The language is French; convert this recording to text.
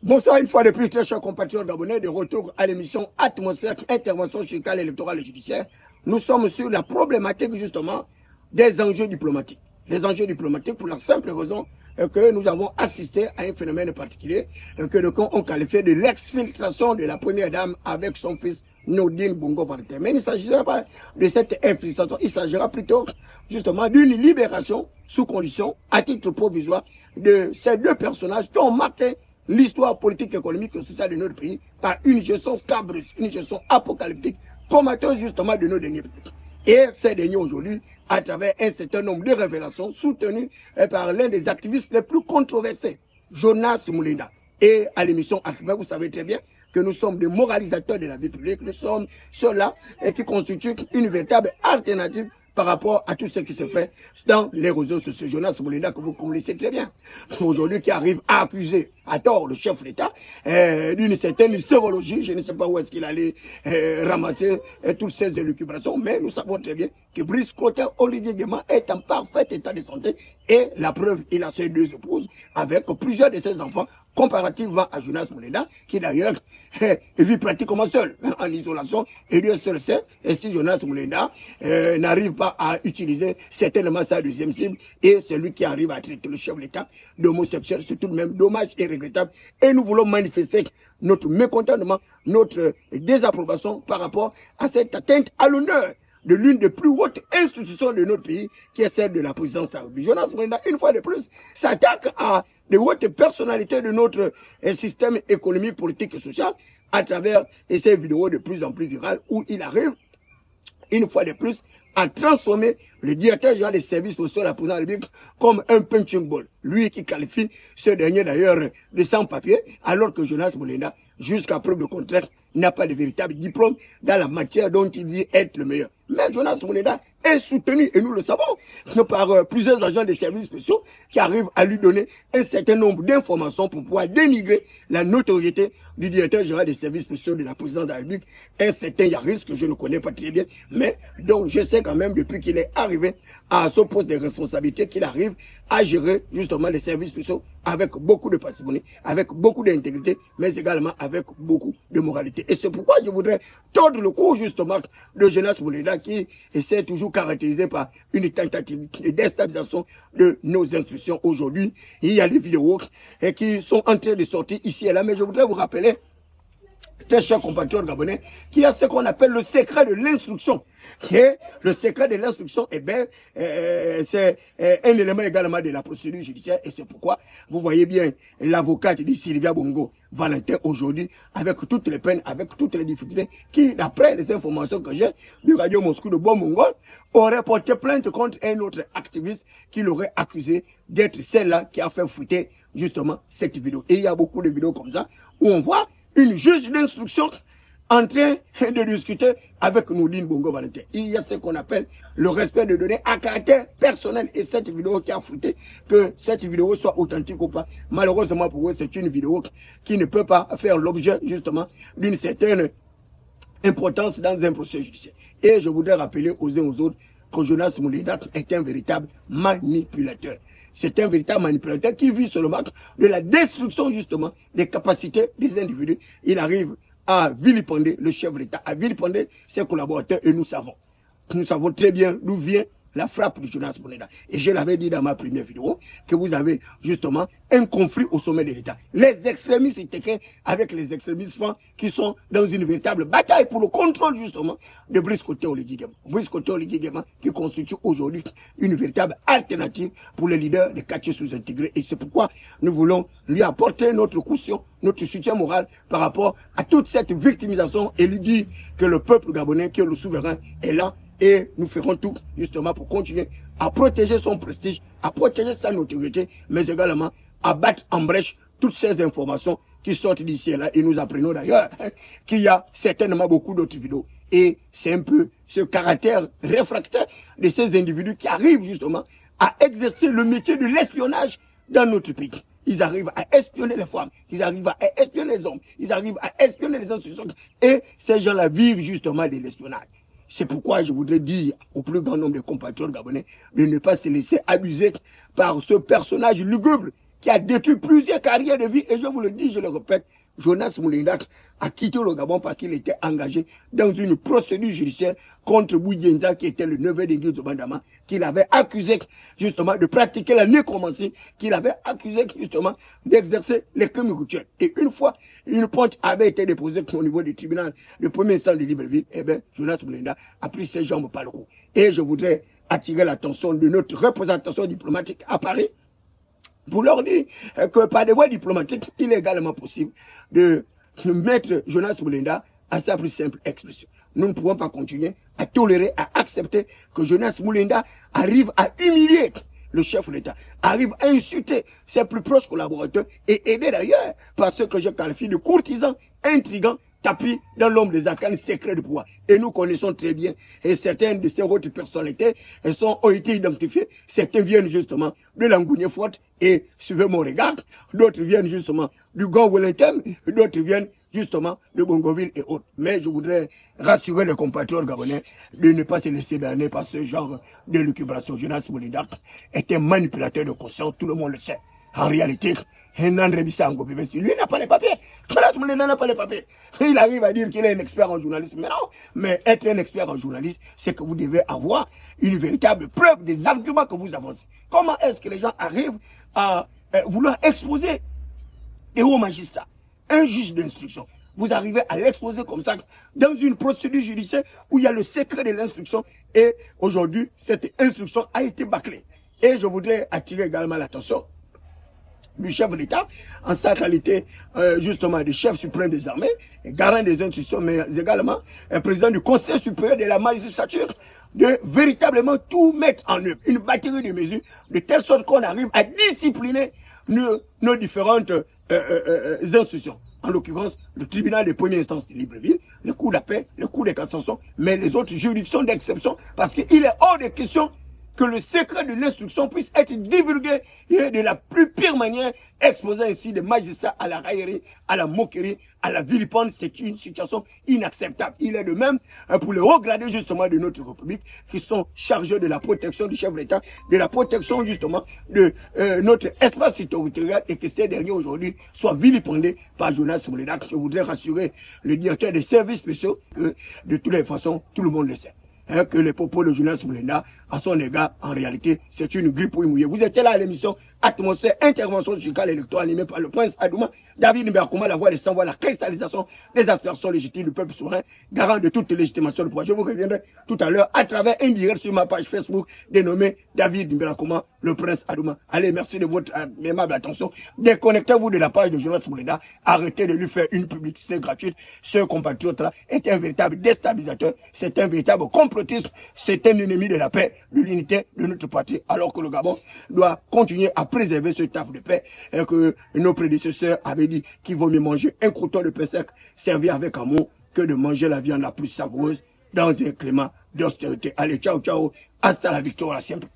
Bonsoir une fois de plus, très chers compatriotes gabonais, de retour à l'émission Atmosphère, intervention chirurgicale électorale et judiciaire. Nous sommes sur la problématique justement des enjeux diplomatiques. Les enjeux diplomatiques pour la simple raison que nous avons assisté à un phénomène particulier que le camp ont qualifié de l'exfiltration de la première dame avec son fils Nordine Bongo Valentin. Mais il ne s'agira pas de cette infiltration, il s'agira plutôt justement d'une libération sous condition, à titre provisoire, de ces deux personnages qui ont marqué l'histoire politique, économique et sociale de notre pays par une gestion scabreuse, une gestion apocalyptique, prometteuse justement de nos derniers pays. Et ces derniers aujourd'hui, à travers un certain nombre de révélations soutenues par l'un des activistes les plus controversés, Jonas Moulinda. Et à l'émission Akima, vous savez très bien que nous sommes des moralisateurs de la vie publique, nous sommes ceux-là qui constituent une véritable alternative par rapport à tout ce qui se fait dans les réseaux sociaux. Jonas Moulinda, que vous connaissez très bien, aujourd'hui qui arrive à accuser à tort le chef d'État d'une certaine sérologie. Je ne sais pas où est-ce qu'il allait ramasser toutes ces élucubrations, mais nous savons très bien que Brice Clotaire Olivier Guéma est en parfait état de santé et la preuve, il a ses deux épouses avec plusieurs de ses enfants comparativement à Jonas Moulinda, qui d'ailleurs vit pratiquement seul, en isolation, et Dieu seul sait, et si Jonas Moulinda n'arrive pas à utiliser certainement sa deuxième cible, et celui qui arrive à traiter le chef de l'État d'homosexuel, c'est tout de même dommage et regrettable, et nous voulons manifester notre mécontentement, notre désapprobation par rapport à cette atteinte à l'honneur de l'une des plus hautes institutions de notre pays, qui est celle de la présidence de la République. Jonas Moulinda, une fois de plus, s'attaque à de hautes personnalités de notre système économique, politique et social à travers ces vidéos de plus en plus virales où il arrive, une fois de plus, à transformer le directeur général des services sociaux de la présidence de la République comme un punching ball. Lui qui qualifie ce dernier d'ailleurs de sans-papier, alors que Jonas Moulinda, jusqu'à preuve de contraire, n'a pas de véritable diplôme dans la matière dont il dit être le meilleur. Mais Jonas Moulinda est soutenu, et nous le savons, par plusieurs agents des services spéciaux qui arrivent à lui donner un certain nombre d'informations pour pouvoir dénigrer la notoriété du directeur général des services spéciaux de la présidence de la République, un certain Yaris que je ne connais pas très bien, mais dont je sais quand même depuis qu'il est arrivé à ce poste de responsabilité qu'il arrive à gérer justement les services spéciaux avec beaucoup de parcimonie, avec beaucoup d'intégrité, mais également avec beaucoup de moralité. Et c'est pourquoi je voudrais tordre le cou justement de Jonas Moulinda qui essaie toujours caractérisé par une tentative de déstabilisation de nos institutions aujourd'hui. Il y a des vidéos qui sont en train de sortir ici et là, mais je voudrais vous rappeler, très chers compatriotes gabonais, qu'il y a ce qu'on appelle le secret de l'instruction. Le secret de l'instruction, eh bien, c'est un élément également de la procédure judiciaire, et c'est pourquoi vous voyez bien l'avocate de Sylvia Bongo Valentin aujourd'hui, avec toutes les peines, avec toutes les difficultés, qui, d'après les informations que j'ai de Radio Moscou de Bon Mongol, aurait porté plainte contre un autre activiste qui l'aurait accusé d'être celle-là qui a fait fuiter justement cette vidéo. Et il y a beaucoup de vidéos comme ça où on voit une juge d'instruction en train de discuter avec Nordine Bongo Valentin. Il y a ce qu'on appelle le respect de données à caractère personnel. Et cette vidéo qui a foutu, que cette vidéo soit authentique ou pas, malheureusement pour eux, c'est une vidéo qui ne peut pas faire l'objet justement d'une certaine importance dans un procès judiciaire. Et je voudrais rappeler aux uns aux autres que Jonas Moulinda est un véritable manipulateur. C'est un véritable manipulateur qui vit seulement de la destruction justement des capacités des individus. Il arrive à vilipender le chef de l'État, à vilipender ses collaborateurs, et nous savons très bien d'où vient la frappe de Jonas Moulinda. Et je l'avais dit dans ma première vidéo, que vous avez justement un conflit au sommet de l'État. Les extrémistes étaient avec les extrémistes francs qui sont dans une véritable bataille pour le contrôle justement de Brice Clotaire Oligui Nguema. Brice Clotaire Oligui Nguema qui constitue aujourd'hui une véritable alternative pour les leaders des quartiers sous-intégrés. Et c'est pourquoi nous voulons lui apporter notre caution, notre soutien moral par rapport à toute cette victimisation et lui dire que le peuple gabonais, que le souverain est là. Et nous ferons tout justement pour continuer à protéger son prestige, à protéger sa notoriété, mais également à battre en brèche toutes ces informations qui sortent d'ici et là. Et nous apprenons d'ailleurs qu'il y a certainement beaucoup d'autres vidéos. Et c'est un peu ce caractère réfractaire de ces individus qui arrivent justement à exercer le métier de l'espionnage dans notre pays. Ils arrivent à espionner les femmes, ils arrivent à espionner les hommes, ils arrivent à espionner les institutions. Et ces gens-là vivent justement de l'espionnage. C'est pourquoi je voudrais dire au plus grand nombre de compatriotes gabonais de ne pas se laisser abuser par ce personnage lugubre qui a détruit plusieurs carrières de vie. Et je vous le dis, je le répète, Jonas Moulinda a quitté le Gabon parce qu'il était engagé dans une procédure judiciaire contre Boudienza, qui était le neveu de Guy Zobandama, qu'il avait accusé justement de pratiquer la nécromancie, qu'il avait accusé justement d'exercer les crimes rituels. Et une fois une plainte avait été déposée au niveau du tribunal de premier instance de Libreville, eh bien, Jonas Moulinda a pris ses jambes par le cou. Et je voudrais attirer l'attention de notre représentation diplomatique à Paris pour leur dire que par des voies diplomatiques, il est également possible de mettre Jonas Moulinda à sa plus simple expression. Nous ne pouvons pas continuer à tolérer, à accepter que Jonas Moulinda arrive à humilier le chef de l'État, arrive à insulter ses plus proches collaborateurs et aider d'ailleurs par ce que je qualifie de courtisans, intrigants, tapis dans l'ombre des arcanes secrets de pouvoir. Et nous connaissons très bien, et certaines de ces autres personnalités ont été identifiées. Certains viennent justement de l'Angounier-Fort, et suivez mon regard, d'autres viennent justement du Gand-Wellington, d'autres viennent justement de Bongoville et autres. Mais je voudrais rassurer les compatriotes gabonais de ne pas se laisser berner par ce genre de lucubration. Jonas Moulinda est un manipulateur de conscience, tout le monde le sait. En réalité, lui n'a pas les papiers. Jonas Moulinda n'a pas les papiers. Il arrive à dire qu'il est un expert en journalisme. Mais non, mais être un expert en journalisme, c'est que vous devez avoir une véritable preuve des arguments que vous avancez. Comment est-ce que les gens arrivent à vouloir exposer des hauts magistrats, un juge d'instruction? Vous arrivez à l'exposer comme ça dans une procédure judiciaire où il y a le secret de l'instruction, et aujourd'hui, cette instruction a été bâclée. Et je voudrais attirer également l'attention du chef de l'État, en sa qualité justement de chef suprême des armées, garant des institutions, mais également président du Conseil supérieur de la magistrature, de véritablement tout mettre en œuvre, une batterie de mesures, de telle sorte qu'on arrive à discipliner nos différentes institutions. En l'occurrence, le tribunal de première instance de Libreville, le cour d'appel, le cour de cassation, mais les autres juridictions d'exception, parce qu'il est hors de question que le secret de l'instruction puisse être divulgué de la plus pire manière, exposant ainsi des magistrats à la raillerie, à la moquerie, à la vilipende. C'est une situation inacceptable. Il est de même pour les hauts gradés justement de notre République qui sont chargés de la protection du chef de l'État, de la protection justement de notre espace territorial, et que ces derniers aujourd'hui soient vilipendés par Jonas Moulinda. Je voudrais rassurer le directeur des services spéciaux que de toutes les façons, tout le monde le sait. Que les propos de Jonas Moulinda, à son égard, en réalité, c'est une grippe pour mouiller. Vous étiez là à l'émission Atmosphère, intervention chirurgicale électorale animée par le prince Adouma, David Mberkouma, la voix des sans-voix, la cristallisation des aspirations légitimes du peuple souverain, garant de toute légitimation du pouvoir. Je vous reviendrai tout à l'heure à travers un direct sur ma page Facebook dénommé David Mberkouma, le prince Adouma. Allez, merci de votre aimable attention. Déconnectez-vous de la page de Jonas Moulinda. Arrêtez de lui faire une publicité gratuite. Ce compatriote-là est un véritable déstabilisateur. C'est un véritable complotiste. C'est un ennemi de la paix, de l'unité de notre parti, alors que le Gabon doit continuer à préserver ce taf de paix, et que nos prédécesseurs avaient dit qu'il vaut mieux manger un crouton de pain sec servi avec amour que de manger la viande la plus savoureuse dans un climat d'austérité. Allez, ciao, ciao, hasta la victoire, siempre.